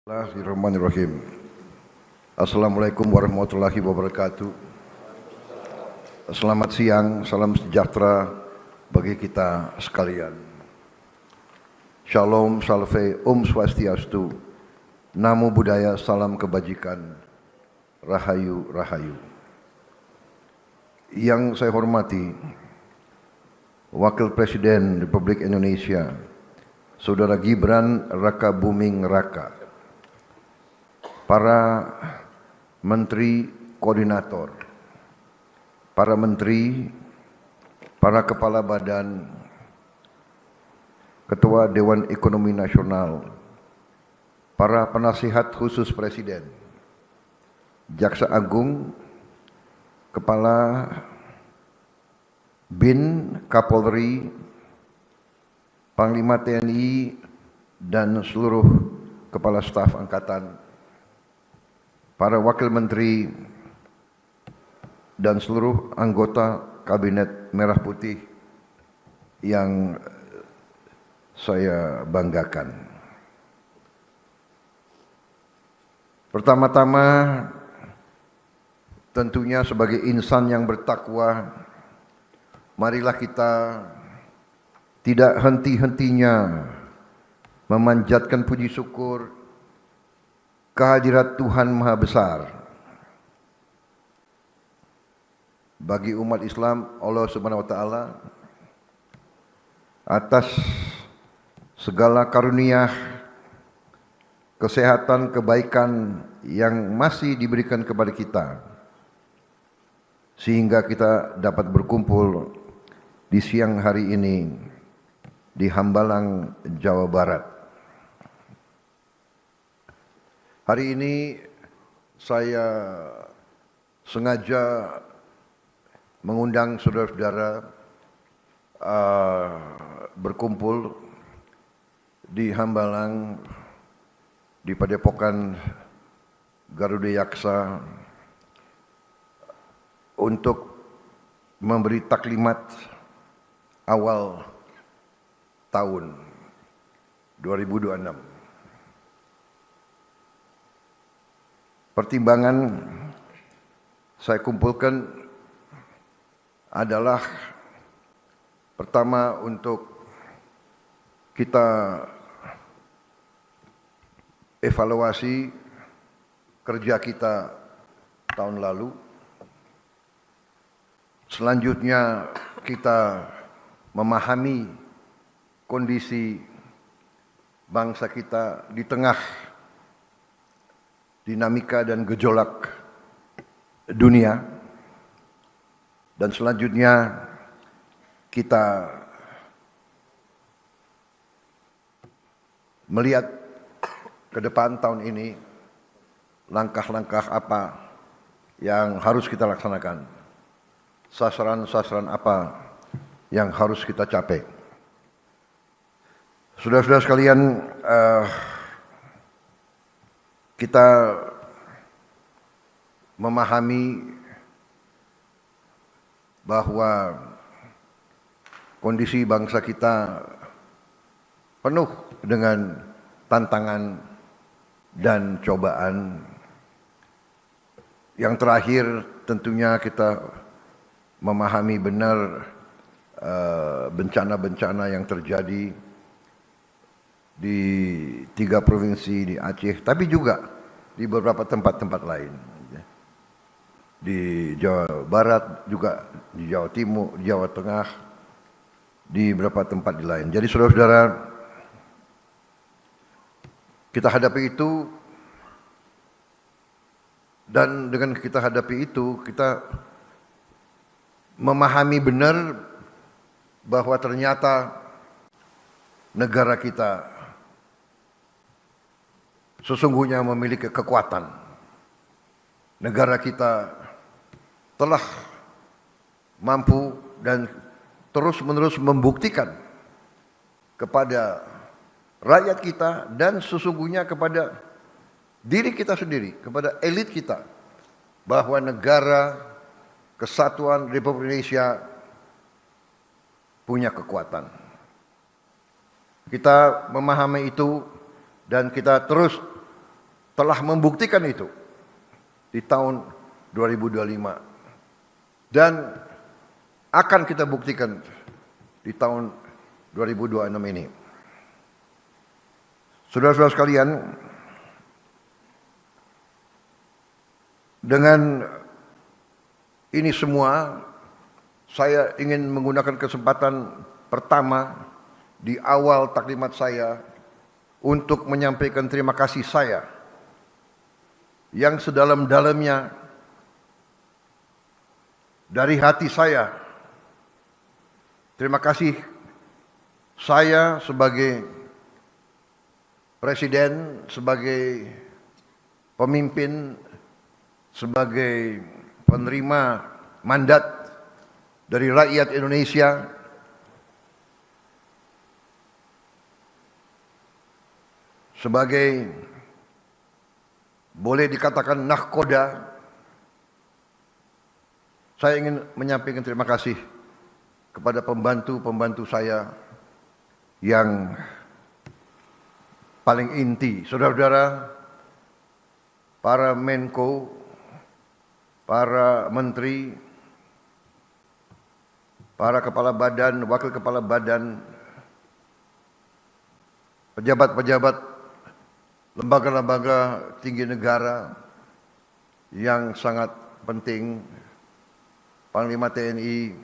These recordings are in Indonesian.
Bismillahirrahmanirrahim. Assalamualaikum warahmatullahi wabarakatuh. Selamat siang, salam sejahtera bagi kita sekalian. Shalom, salve, swastiastu, namo buddhaya, salam kebajikan, rahayu, rahayu. Yang saya hormati, Wakil Presiden Republik Indonesia, Saudara Gibran Rakabuming Raka, para menteri koordinator, para menteri, para kepala badan, ketua Dewan Ekonomi Nasional, para penasihat khusus Presiden, Jaksa Agung, Kepala BIN, Kapolri, Panglima TNI, dan seluruh Kepala Staf Angkatan, para wakil menteri, dan seluruh anggota Kabinet Merah Putih yang saya banggakan. Pertama-tama, tentunya sebagai insan yang bertakwa, marilah kita tidak henti-hentinya memanjatkan puji syukur kehadirat Tuhan Maha Besar. Bagi umat Islam, Allah Subhanahu wa Ta'ala atas segala karunia, kesehatan, kebaikan yang masih diberikan kepada kita, sehingga kita dapat berkumpul di siang hari ini di Hambalang, Jawa Barat. Hari ini saya sengaja mengundang saudara-saudara berkumpul di Hambalang, di Padepokan Garuda Yaksa, untuk memberi taklimat awal tahun 2026. Pertimbangan saya kumpulkan adalah pertama, untuk kita evaluasi kerja kita tahun lalu. Selanjutnya kita memahami kondisi bangsa kita di tengah dinamika dan gejolak dunia, dan selanjutnya kita melihat ke depan tahun ini, langkah-langkah apa yang harus kita laksanakan, sasaran-sasaran apa yang harus kita capai. Saudara-saudara sekalian, kita memahami bahwa kondisi bangsa kita penuh dengan tantangan dan cobaan. Yang terakhir, tentunya kita memahami benar bencana-bencana yang terjadi di 3 provinsi di Aceh, tapi juga di beberapa tempat-tempat lain. Di Jawa Barat, juga di Jawa Timur, di Jawa Tengah, di beberapa tempat di lain. Jadi saudara-saudara, kita hadapi itu, dan dengan kita hadapi itu, kita memahami benar bahwa ternyata negara kita sesungguhnya memiliki kekuatan. Negara kita telah mampu dan terus-menerus membuktikan kepada rakyat kita dan sesungguhnya kepada diri kita sendiri, kepada elit kita, bahwa negara kesatuan Republik Indonesia punya kekuatan. Kita memahami itu dan kita terus telah membuktikan itu di tahun 2025 dan akan kita buktikan di tahun 2026 ini. Saudara-saudara sekalian, dengan ini semua saya ingin menggunakan kesempatan pertama di awal taklimat saya untuk menyampaikan terima kasih saya yang sedalam-dalamnya dari hati saya. Terima kasih saya sebagai presiden, sebagai pemimpin, sebagai penerima mandat dari rakyat Indonesia sebagai boleh dikatakan nahkoda. Saya ingin menyampaikan terima kasih kepada pembantu-pembantu saya yang paling inti, saudara-saudara, para Menko, para menteri, para kepala badan, wakil kepala badan, pejabat-pejabat lembaga-lembaga tinggi negara yang sangat penting, Panglima TNI,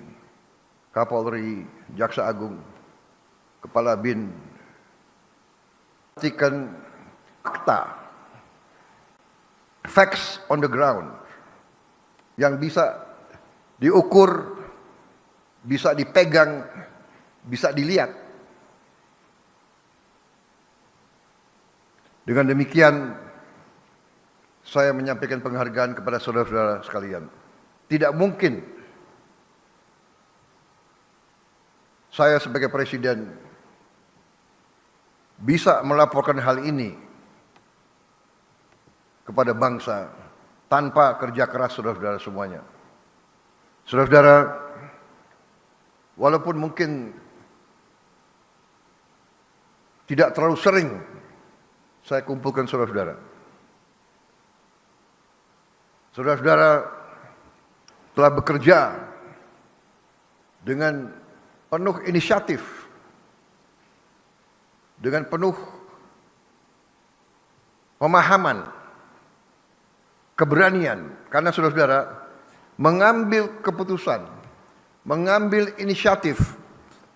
Kapolri, Jaksa Agung, Kepala BIN, perhatikan fakta, facts on the ground, yang bisa diukur, bisa dipegang, bisa dilihat. Dengan demikian, saya menyampaikan penghargaan kepada saudara-saudara sekalian. Tidak mungkin saya sebagai presiden bisa melaporkan hal ini kepada bangsa tanpa kerja keras saudara-saudara semuanya. Saudara-saudara, walaupun mungkin tidak terlalu sering saya kumpulkan saudara-saudara. Saudara-saudara telah bekerja dengan penuh inisiatif, dengan penuh pemahaman, keberanian, karena saudara-saudara mengambil keputusan, mengambil inisiatif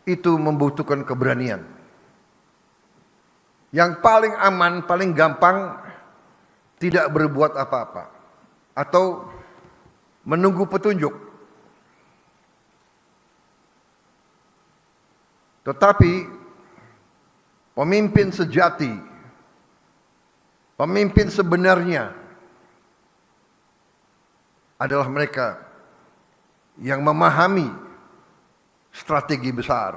itu membutuhkan keberanian. Yang paling aman, paling gampang tidak berbuat apa-apa atau menunggu petunjuk. Tetapi pemimpin sejati, pemimpin sebenarnya adalah mereka yang memahami strategi besar,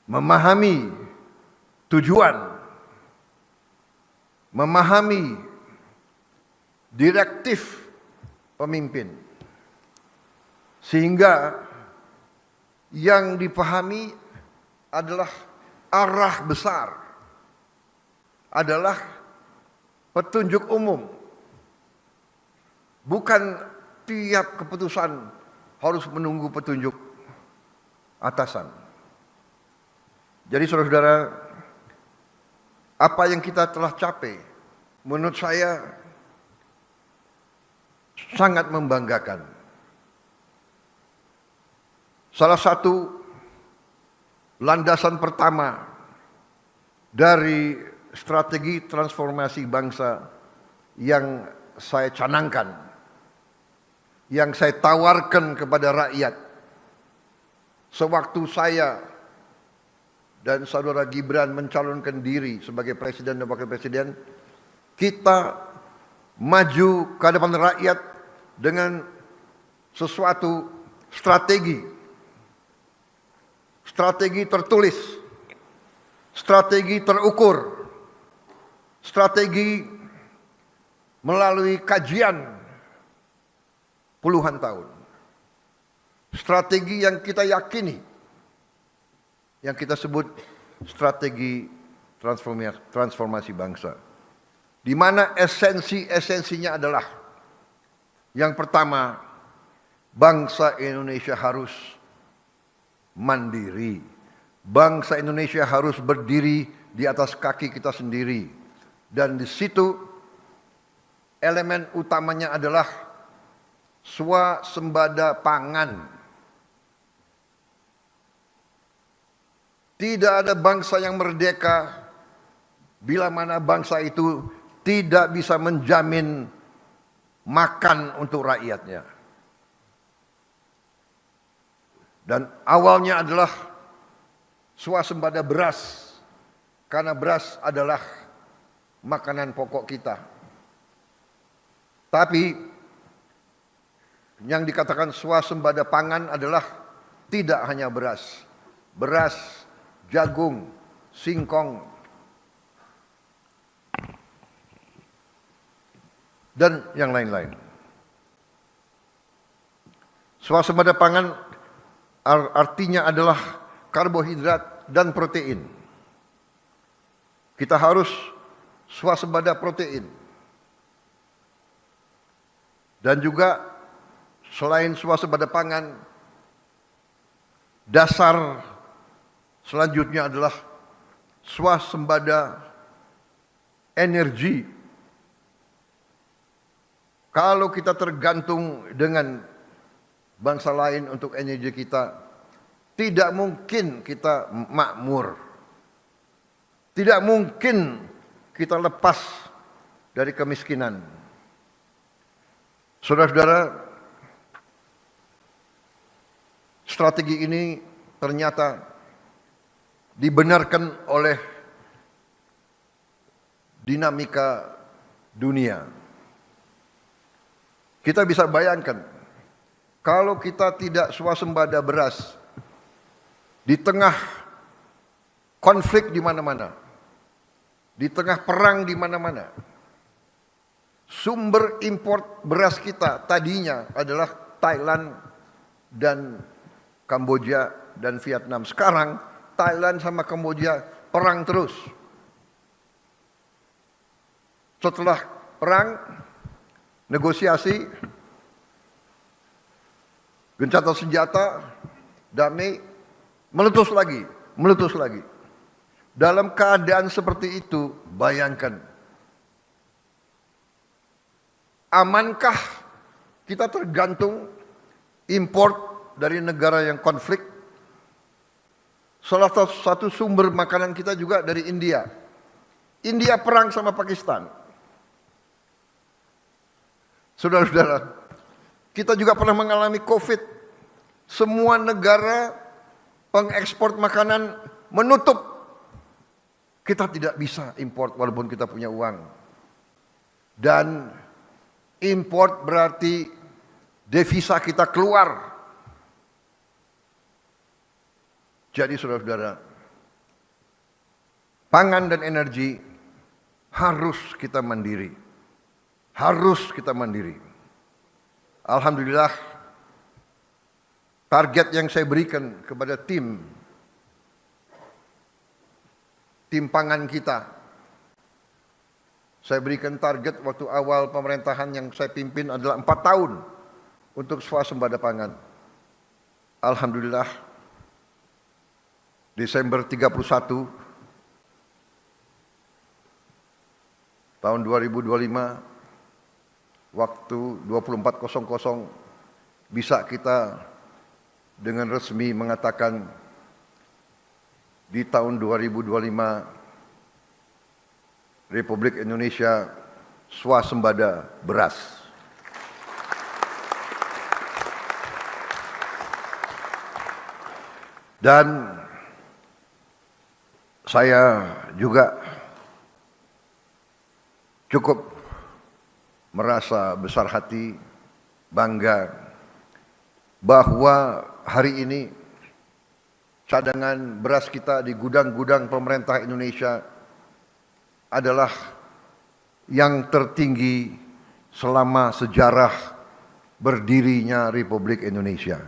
memahami tujuan, memahami direktif pemimpin, sehingga yang dipahami adalah arah besar, adalah petunjuk umum. Bukan tiap keputusan harus menunggu petunjuk atasan. Jadi saudara-saudara, apa yang kita telah capai menurut saya sangat membanggakan. Salah satu landasan pertama dari strategi transformasi bangsa yang saya canangkan, yang saya tawarkan kepada rakyat sewaktu saya dan saudara Gibran mencalonkan diri sebagai presiden dan wakil presiden, kita maju ke hadapan rakyat dengan sesuatu strategi tertulis, strategi terukur, strategi melalui kajian puluhan tahun, strategi yang kita yakini, yang kita sebut strategi transformasi bangsa. di mana esensinya adalah yang pertama, bangsa Indonesia harus mandiri. Bangsa Indonesia harus berdiri di atas kaki kita sendiri. Dan di situ elemen utamanya adalah swasembada pangan. Tidak ada bangsa yang merdeka bila mana bangsa itu tidak bisa menjamin makan untuk rakyatnya. Dan awalnya adalah swasembada beras, karena beras adalah makanan pokok kita. Tapi yang dikatakan swasembada pangan adalah tidak hanya beras. Beras, jagung, singkong, dan yang lain-lain. Swasembada pangan artinya adalah karbohidrat dan protein. Kita harus swasembada protein. Dan juga selain swasembada pangan, dasar selanjutnya adalah swasembada energi. Kalau kita tergantung dengan bangsa lain untuk energi kita, tidak mungkin kita makmur. Tidak mungkin kita lepas dari kemiskinan. Saudara-saudara, strategi ini ternyata dibenarkan oleh dinamika dunia. Kita bisa bayangkan, kalau kita tidak swasembada beras, di tengah konflik di mana-mana, di tengah perang di mana-mana, sumber import beras kita tadinya adalah Thailand dan Kamboja dan Vietnam. Sekarang Thailand sama Kamboja perang terus. Setelah perang, negosiasi, gencatan senjata, damai, meletus lagi. Dalam keadaan seperti itu, bayangkan, amankah kita tergantung import dari negara yang konflik? Salah satu sumber makanan kita juga dari India. India perang sama Pakistan. Saudara-saudara, kita juga pernah mengalami COVID. Semua negara pengekspor makanan menutup. Kita tidak bisa import walaupun kita punya uang. Dan import berarti devisa kita keluar. Jadi saudara-saudara, pangan dan energi harus kita mandiri. Alhamdulillah, target yang saya berikan kepada tim pangan kita, saya berikan target waktu awal pemerintahan yang saya pimpin adalah 4 tahun untuk swasembada pangan. Alhamdulillah, Desember 31 tahun 2025, waktu 24.00 bisa kita dengan resmi mengatakan di tahun 2025 Republik Indonesia swasembada beras. Dan saya juga cukup merasa besar hati, bangga bahwa hari ini cadangan beras kita di gudang-gudang pemerintah Indonesia adalah yang tertinggi selama sejarah berdirinya Republik Indonesia.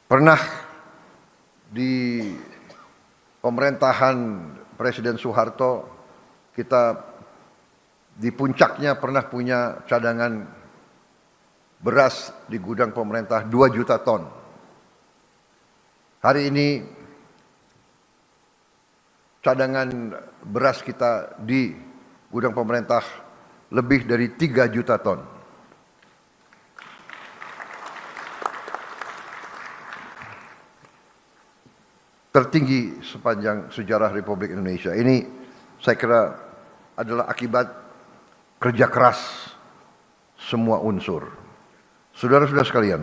Pernah di pemerintahan Presiden Soeharto, kita di puncaknya pernah punya cadangan beras di gudang pemerintah 2 juta ton. Hari ini cadangan beras kita di gudang pemerintah lebih dari 3 juta ton. Tertinggi sepanjang sejarah Republik Indonesia. Ini saya kira adalah akibat kerja keras semua unsur. Saudara-saudara sekalian,